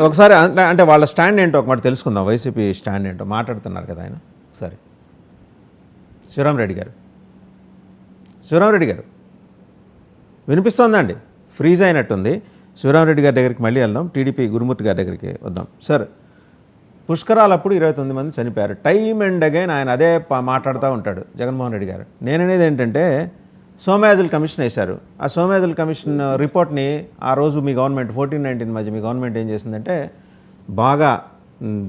ఒకసారి అంటే వాళ్ళ స్టాండ్ ఏంటో ఒకటి తెలుసుకుందాం. వైసీపీ స్టాండ్ ఏంటో మాట్లాడుతున్నారు కదా ఆయన. ఒకసారి శివరామరెడ్డి గారు వినిపిస్తోందండి? ఫ్రీజ్ అయినట్టుంది. శివరామరెడ్డి గారి దగ్గరికి మళ్ళీ వెళ్దాం. టీడీపీ గురుమూర్తి గారి దగ్గరికి వద్దాం. సార్, పుష్కరాలప్పుడు 29 మంది చనిపోయారు. టైమ్ అండ్ అగైన్ ఆయన అదే మాట్లాడుతూ ఉంటాడు జగన్మోహన్ రెడ్డి గారు. నేననేది ఏంటంటే, సోమయాజుల్ కమిషన్ వేశారు. ఆ సోమయాజుల్ కమిషన్ రిపోర్ట్ని ఆ రోజు మీ గవర్నమెంట్ 14-19 మధ్య మీ గవర్నమెంట్ ఏం చేసిందంటే, బాగా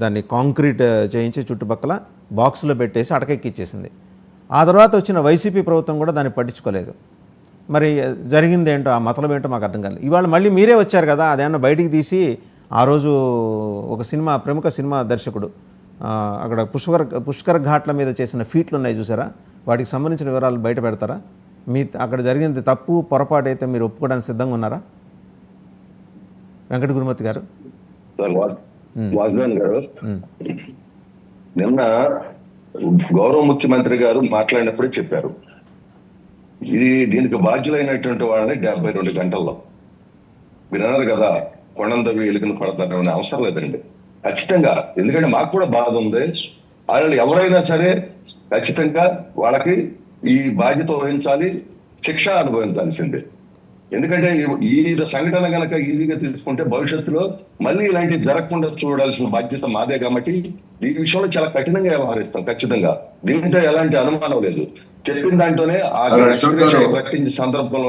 దాన్ని కాంక్రీట్ చేయించి చుట్టుపక్కల బాక్సులో పెట్టేసి అటకెక్కిచ్చేసింది. ఆ తర్వాత వచ్చిన వైసీపీ ప్రభుత్వం కూడా దాన్ని పట్టించుకోలేదు. మరి జరిగింది ఏంటో, ఆ మతలం ఏంటో మాకు అర్థం కాలేదు. ఇవాళ మళ్ళీ మీరే వచ్చారు కదా, అదేమన్నా బయటికి తీసి ఆ రోజు ఒక ప్రముఖ సినిమా దర్శకుడు అక్కడ పుష్కర ఘాట్ల మీద చేసిన ఫీట్లు ఉన్నాయి చూసారా, వాటికి సంబంధించిన వివరాలు బయట పెడతారా? అక్కడ జరిగింది తప్పు పొరపాటు అయితే మీరు ఒప్పుకోవడానికి సిద్ధంగా ఉన్నారా వెంకట గురుమూర్తి గారు? నిన్న గౌరవ ముఖ్యమంత్రి గారు మాట్లాడినప్పుడే చెప్పారు, దీనికి బాధ్యులైనటువంటి వాళ్ళని 72 గంటల్లో విన్నారు కదా, కొండందవి ఎలుకను పడతారనే అవసరం లేదండి. ఖచ్చితంగా, ఎందుకంటే మాకు కూడా బాధ ఉంది. వాళ్ళు ఎవరైనా సరే ఖచ్చితంగా వాళ్ళకి ఈ బాధ్యత వహించాలి, శిక్ష అనుభవించాల్సిందే. ఎందుకంటే ఈ సంఘటన కనుక ఈజీగా తీసుకుంటే భవిష్యత్తులో మళ్ళీ ఇలాంటివి జరగకుండా చూడాల్సిన బాధ్యత మాదే. కాబట్టి ఈ విషయంలో చాలా కఠినంగా వ్యవహరిస్తాం ఖచ్చితంగా. దీంట్లో ఎలాంటి అనుమానం లేదు. చెప్పిన దాంట్లోనే ఆ ప్రకటించే సందర్భంలో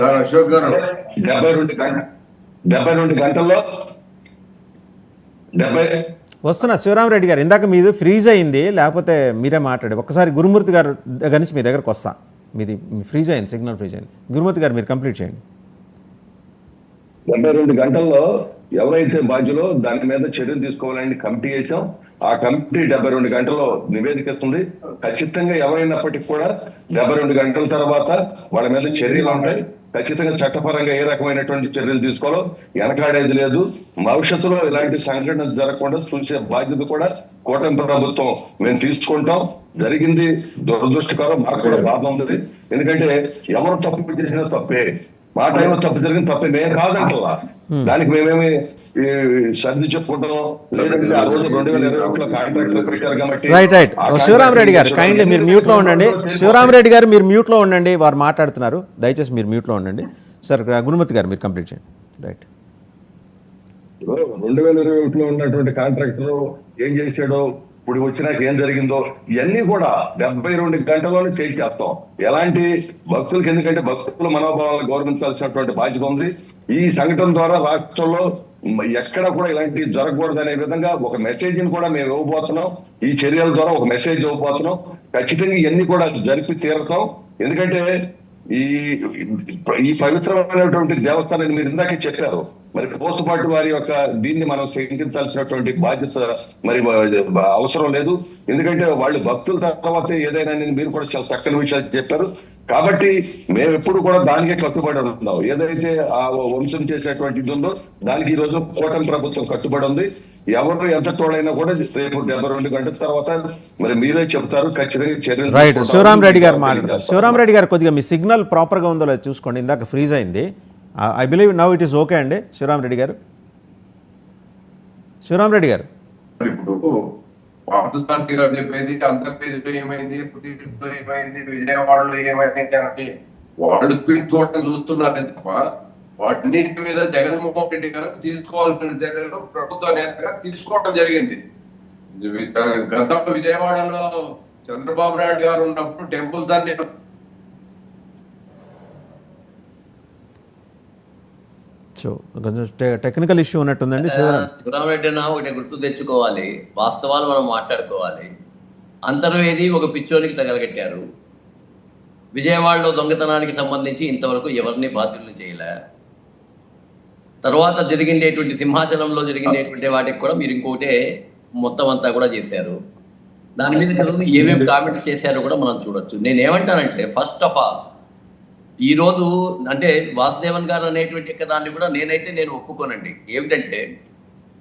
72 గంటల్లో వస్తున్నా. శివరామరెడ్డి గారు, ఇందాక మీది ఫ్రీజ్ అయింది, లేకపోతే మీరే మాట్లాడి ఒక్కసారి గురుమూర్తి గారు దగ్గర నుంచి మీ దగ్గరకు వస్తా. మీది ఫ్రీజ్ అయింది, సిగ్నల్ ఫ్రీజ్ అయింది. గురుమూర్తి గారు మీరు కంప్లీట్ చేయండి. 72 గంటల్లో ఎవరైతే బాధ్యులో దాని మీద చర్యలు తీసుకోవాలని కమిటీ వేసాం. ఆ కమిటీ 72 గంటల్లో నివేదిక ఇస్తుంది. ఖచ్చితంగా ఎవరైనప్పటికీ కూడా 72 గంటల తర్వాత వాళ్ళ మీద చర్యలు ఉంటాయి. ఖచ్చితంగా చట్టపరంగా ఏ రకమైనటువంటి చర్యలు తీసుకోవాలో వెనకాడేది లేదు. భవిష్యత్తులో ఇలాంటి సంఘటనలు జరగకుండా చూసే బాధ్యత కూడా కూటమి ప్రభుత్వం మేము తీసుకుంటాం. జరిగింది దురదృష్టకరం, మాకు కూడా బాధ ఉంది. ఎందుకంటే ఎవరు తప్పు చేసినా తప్పే, మా టైంలో తప్పు జరిగింది తప్పే, మేము కాదంటలా. దానికి మేమేమి సర్ది చెప్పుకుంటాం లేదంటే ఆ రోజు 2021లో కాంట్రాక్ట్ పెట్టారు కాబట్టి. రైట్. శివరామరెడ్డి గారు కైండ్లీ మీరు మ్యూట్ లో ఉండండి. శివరామరెడ్డి గారు మీరు మ్యూట్ లో ఉండండి, వారు మాట్లాడుతున్నారు. దయచేసి మీరు మ్యూట్ లో ఉండండి. సార్, గురుమూర్తి గారు మీరు కంప్లీట్ చేయండి. రైట్. 2021లో ఉన్నటువంటి కాంట్రాక్టర్ ఏం చేశాడో, ఇప్పుడు వచ్చినాక ఏం జరిగిందో ఇవన్నీ కూడా 72 గంటల్లోనే చేస్తాం. ఎలాంటి భక్తులకి, ఎందుకంటే భక్తుల మనోభావాలను గౌరవించాల్సినటువంటి బాధ్యత ఉంది. ఈ సంఘటన ద్వారా రాష్ట్రంలో ఎక్కడ కూడా ఇలాంటి జరగకూడదు అనే విధంగా ఒక మెసేజ్ ని కూడా మేము ఇవ్వబోతున్నాం. ఈ చర్యల ద్వారా ఒక మెసేజ్ ఇవ్వబోతున్నాం. ఖచ్చితంగా ఇవన్నీ కూడా జరిపి తీరతాం. ఎందుకంటే ఈ పవిత్రమైనటువంటి దేవస్థానాన్ని మీరు ఇందాకే చెప్పారు. మరి పోతుపాటు వారి యొక్క దీన్ని మనం శంకించాల్సినటువంటి బాధ్యత మరి అవసరం లేదు. ఎందుకంటే వాళ్ళు భక్తుల తర్వాత ఏదైనా మీరు కూడా చాలా చక్కని విషయాలు చెప్పారు. కాబట్టి మేము ఎప్పుడు కూడా దానికే కట్టుబడి ఉన్నాం. ఏదైతే ఆ వంశం చేసేటువంటి ఇది ఉందో దానికి ఈ రోజు కూటమి ప్రభుత్వం కట్టుబడి ఉంది. ఎవరు ఎంత తోడైనా కూడా రేపు 72 గంటల తర్వాత మరి మీరే చెప్తారు, ఖచ్చితంగా చర్యలు. రైట్. శివరామరెడ్డి గారు మాట్లాడతారు. శివరామరెడ్డి గారు కొద్దిగా మీ సిగ్నల్ ప్రాపర్గా ఉందో లేదో చూసుకోండి. ఇందాక ఫ్రీజ్ అయింది. I believe now it is okay అండి. శివరామరెడ్డి గారు ఇప్పుడు పార్థసారథి గారు చెప్పేది అంతర్వేదిలో ఏమైంది, పుట్టిలో ఏమైంది, విజయవాడలో ఏమైంది అంటే వాళ్ళు చూడటం చూస్తున్నారే తప్ప వాటిన్నింటి మీద జగన్మోహన్ రెడ్డి గారు తీసుకోవాల్సిన చర్యలు ప్రభుత్వ నేతగా తీసుకోవడం జరిగింది. గతంలో విజయవాడలో చంద్రబాబు నాయుడు గారు ఉన్నప్పుడు టెంపుల్ దాన్ని కొంచెం టెక్నికల్ ఇష్యూ ఉన్నట్టుందండి. శివరామరెడ్డి ఒకటి గుర్తు తెచ్చుకోవాలి, వాస్తవాలు మనం మాట్లాడుకోవాలి. అంతర్వేది ఒక పిచ్చోనికి తగలగట్టారు. విజయవాడలో దొంగతనానికి సంబంధించి ఇంతవరకు ఎవరిని బాధ్యులను చేయలే. తర్వాత జరిగిండేటువంటి సింహాచలంలో జరిగిండేటువంటి వాటికి కూడా మీరు ఇంకోటే మొత్తం అంతా కూడా చేశారు. దాని మీద ఏమేమి కామెంట్స్ చేశారో కూడా మనం చూడొచ్చు. నేనేమంటానంటే, ఫస్ట్ ఆఫ్ ఆల్ ఈరోజు అంటే వాసుదేవన్ గారు అనేటువంటి దాన్ని కూడా నేను ఒప్పుకోనండి. ఏమిటంటే,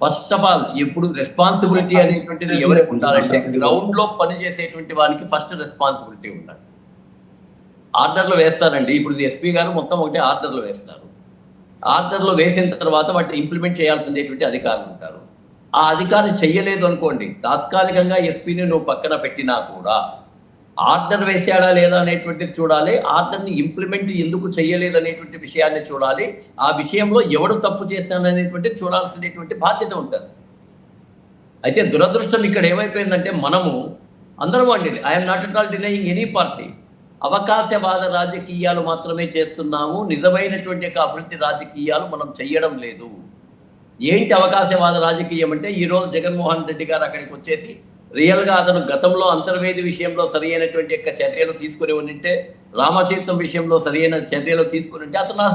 ఫస్ట్ ఆఫ్ ఆల్ ఇప్పుడు రెస్పాన్సిబిలిటీ అనేటువంటిది ఎవరికి ఉండాలంటే గ్రౌండ్ లో పనిచేసేటువంటి వారికి ఫస్ట్ రెస్పాన్సిబిలిటీ ఉండాలి. ఆర్డర్లు వేస్తారండి. ఇప్పుడు ఎస్పీ గారు మొత్తం ఒకటే ఆర్డర్లు వేస్తారు. ఆర్డర్లు వేసిన తర్వాత వాటిని ఇంప్లిమెంట్ చేయాల్సినటువంటి అధికారులు ఉంటారు. ఆ అధికారి చెయ్యలేదు అనుకోండి, తాత్కాలికంగా ఎస్పీని నువ్వు పక్కన పెట్టినా కూడా ఆర్డర్ వేసాడా లేదా అనేటువంటిది చూడాలి. ఆర్డర్ని ఇంప్లిమెంట్ ఎందుకు చేయలేదు అనేటువంటి విషయాన్ని చూడాలి. ఆ విషయంలో ఎవడు తప్పు చేశాననేటువంటిది చూడాల్సినటువంటి బాధ్యత ఉంటుంది. అయితే దురదృష్టం ఇక్కడ ఏమైపోయిందంటే మనము అందరం అండి, I'm not at all denying any party, అవకాశవాద రాజకీయాలు మాత్రమే చేస్తున్నాము. నిజమైనటువంటి యొక్క అభివృద్ధి రాజకీయాలు మనం చెయ్యడం లేదు. ఏంటి అవకాశవాద రాజకీయం అంటే, ఈరోజు జగన్మోహన్ రెడ్డి గారు అక్కడికి వచ్చేసి రియల్గా అతను గతంలో అంతర్వేది విషయంలో సరి అయినటువంటి యొక్క చర్యలు తీసుకుని ఉంటే, రామతీర్థం విషయంలో సరి అయిన చర్యలు తీసుకుని ఉంటే అతను